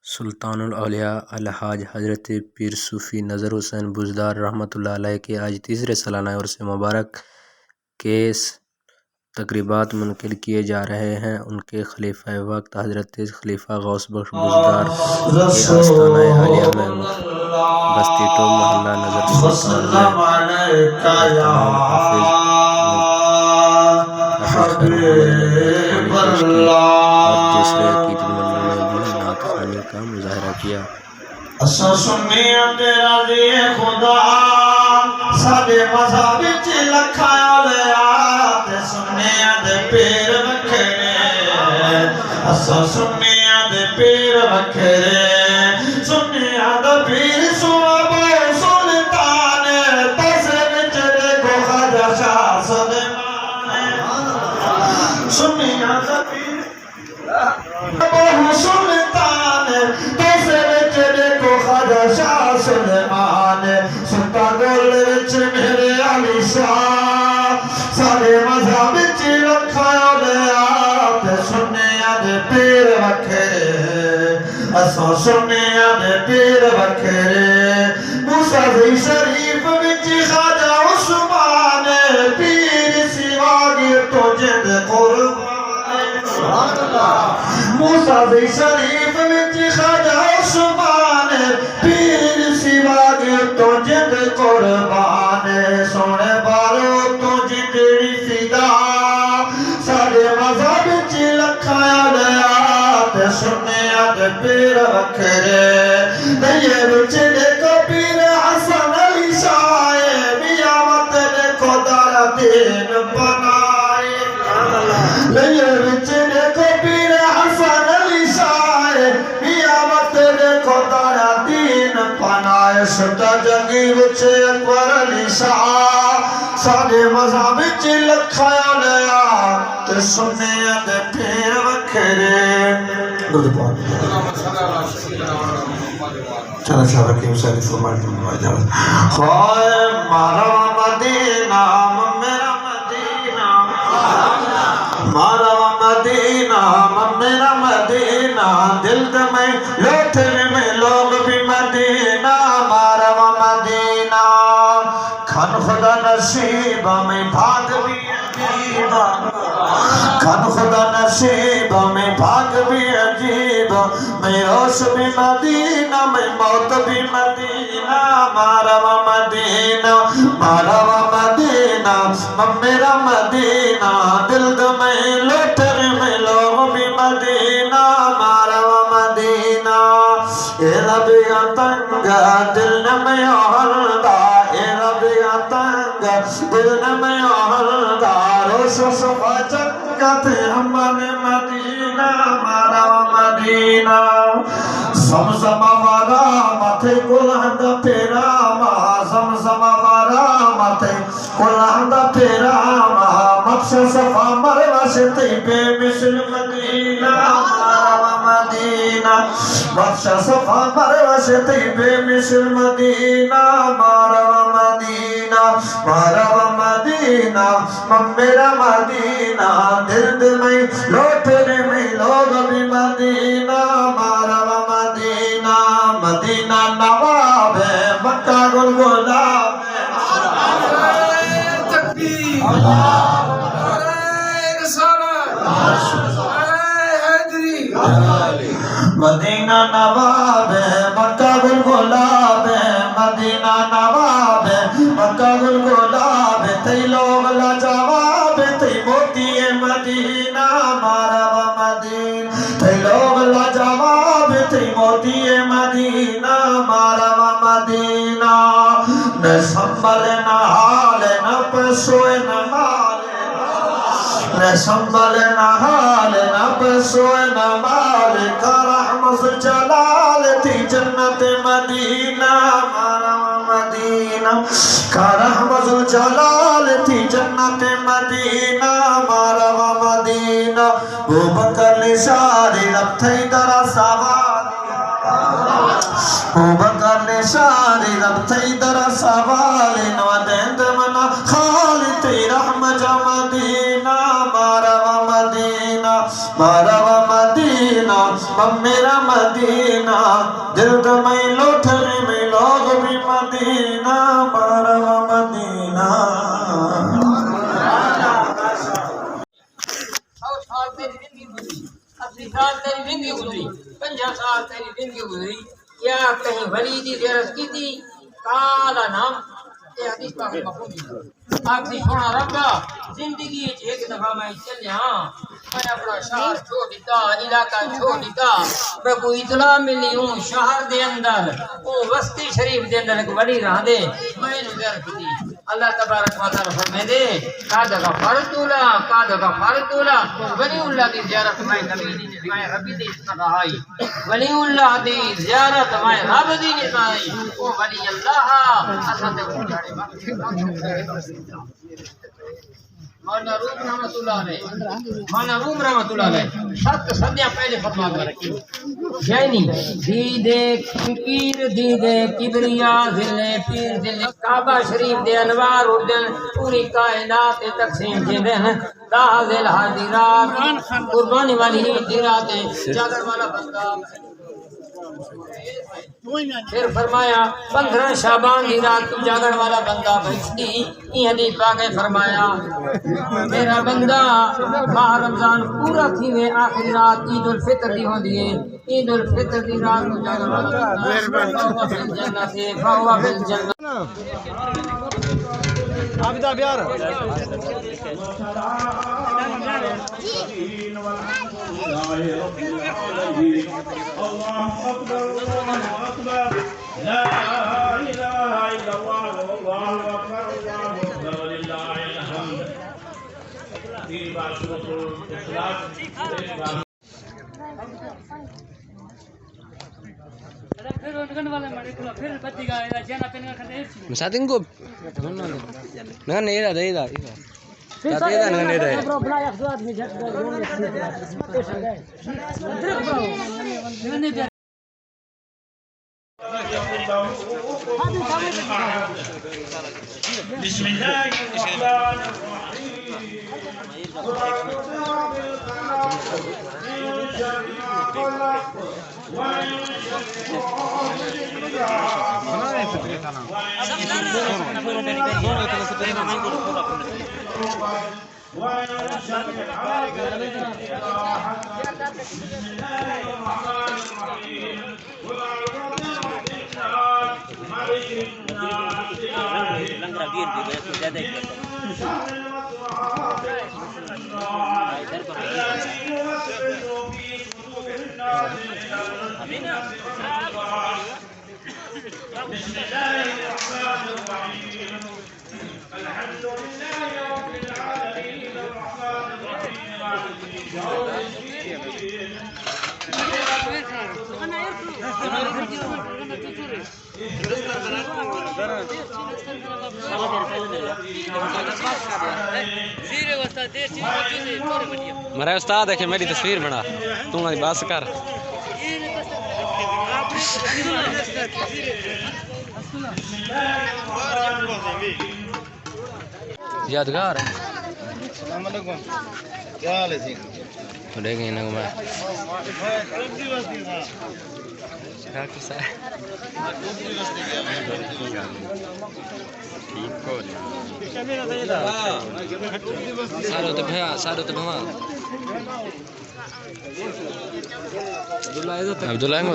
سلطان الاولیاء الحاج حضرت پیر صوفی نذر حسین بزدار رحمۃ اللہ علیہ کے آج تیسرے سالانہ عرس مبارک کے تقریبات منعقد کیے جا رہے ہیں۔ ان کے خلیفہ وقت حضرت خلیفہ غوث بخش بزدار کے آستانہ عالیہ میں بستی ٹوب محلہ نذر سلطان میں تمام حافظ خیر محمد نے نعت خوانی پیش کی اور دوسرے عقیدت مندوں نے بھی نعت خوانی کا مظاہرہ کیا۔ اساں سنیاں تے راضی خدا ساڈے مذہب وچ لکھاں اولیاء تے سنیاں دے پیر وکھرے، اساں سنیاں دے پیر وکھرے، سنیاں دا پیر سوابا سلطان تسے وچ دیکھو خواجہ شاہ سلیمان، سنیاں دا پیر بہو سلطان تسے وچ دیکھو خواجہ شاہ سلیمان، سلطان گول وچ میرے علی شاہ سارے مذہب وچ لکھاں اولیاء تے سنیاں دے پیر وکھرے، اساں سنیاں دے پیر وکھرے، موسیٰ دی شریف وچ خواجہ عثمان پیر سوا گئے تو جند قربان، موسیٰ دی شریف وچ خواجہ عثمان پیر سوا گئے تو جند قربان، سونے بارو تو جندڑی فدا سارے مذہب وچ لکھاں اولیاء تے سنیاں دے پیر وکھرے، دئیے وچ دیکھو پیر حسن علی شاہ میاں مت دیکھو دار دین بنائے، دئیے وچ دیکھو پیر حسن علی شاہ میاں مت دیکھو دار دین بنائے، ستا جنگی وچ اکبر علی شاہ سارے مذہب وچ لکھاں اولیاء تے سنیاں دے پیر وکھرے۔ درود پاک چلا شاہ رکیم سیدی فرمائے خواہ مارا مدینہ میرا مدینہ، مارا مدینہ میرا مدینہ، دل میں لوٹنے میں لوگ بھی مدینہ، مارا مدینہ کھن خدا نصیب میں بھاگ بھی عجیب، کھن خدا نصیب میں بھاگ بھی عجیب، میں روش بھی مدینہ میں موت بھی مدینہ، مارا مدینہ مارا مدینہ میرا مدینہ، دل میں لوٹر میں لوگ بھی مدینہ، مارا مدینہ، اے ربیع تنگا دل میں آہلدہ، اے ربیع تنگا دل میں آہلدہ، روش و صفا چنگت ہمیں مدینہ، مارا مدینہ، زمزم وارا ماتھے کلہند پیراما، زمزم وارا ماتھے کلہند پیراما، مقص صفا مروہ سے طیبے مثل مدینہ، مارا مدینہ، مقص صفا مروہ سے طیبے مثل مدینہ، مارا مدینہ، مارا مدینہ میرا مدینہ، دل میں لوٹنے میں لوگ بھی مدینہ، مارا مدینہ، مدینہ نواب ہے مکہ گل گلاب ہے، تکبیر مدینہ نواب ہے مکہ گل گلاب ہے، مدینہ نواب ہے مکہ گل گلاب ہے، تی لوگ لاجواب ہے، تی موتی مدینہ، مارا مدینہ، تی لوگ لاجواب ہے، تی موتی مدینہ، مارا مدینہ، نہ سنبھل نہ حال نہ پسوئے نہ مال، نہ سنبھل نہ حال نہ پسوئے نہ مال، کا رحمت جلال تھی جنت مدینہ، مارا مدینہ، کا رحمت جلال تھی جنت مدینہ، مارا مدینہ، وہ بکر نشاری رب تھی درہ سواری، وہ بکر نشاری رب تھی درہ سوالی، نو دیند منا خالی تی رحم جا مدینہ، مارا مدینہ، بارہ مدینہ میرا مدینہ دل تو میں لوٹنے میں لوگ بھی مدینہ بارہ مدینہ اسی سال تیری زندگی گزری 50 سال تیری زندگی گزری کیا کہیں ولی دی زیارت کی تھی کالا نام یہ حدیث پاک مفہوم ہے آخری سونا ربا زندگی ایک دفعہ میں چلے ہاں میں اپنا شہر چھوڑ دیتا علاقہ چھوڑ دیتا میں کوئی اطلاع ملی ہوں شہر دے اندر وہ وسطی شریف دے اندر ایک ولی رہا دے میں نے زیارت کی تھی اللہ تبارک و تعالی فرمائے دے قادہ کا فرض تولا ولی اللہ دی زیارت میں نبی دی میں ربی دی نسائی ولی اللہ دی زیارت میں رب دی نسائی او ولی اللہ اساں تے جاڑے مولانا روم رحمۃ اللہ علیہ 7 صدیاں پہلے فتوا کر یعنی دیدے فقیر دیدے کبریا ذل پیر ذل کعبہ شریف دے انوار اردن پوری کائنات تقسیم دے ہیں ذل حاضرات قربانی والی دی رات جاگن والا بندہ پھر فرمایا 15 شعبان دی رات جاگن والا بندہ بھیجتی یہ حدیث پاک ہے فرمایا میرا بندہ ماہ رمضان پورا تھی میں آخری رات عید الفطر دی ہوندی ہے عید الفطر دی رات کو جاگن والا بندہ جنت سے فہو فی الجنہ عابدہ بیار الله أكبر الله أكبر لا إله إلا الله والله أكبر الله أكبر ولله الحمد في باشرة الإخلاص مساتين قب نغنى إذا ده إذا بسم الله الرحمن الحمد لله رب العالمين الرحمن الرحيم مالك يوم الدين میرا استاد ہے کہ میری تصویر بنا تو میری بات کر یادگار السلام علیکم کیا حال ہے تو دیکھ گئے نا میں ڈاکٹر صاحب سارو تو بھوا عبداللہ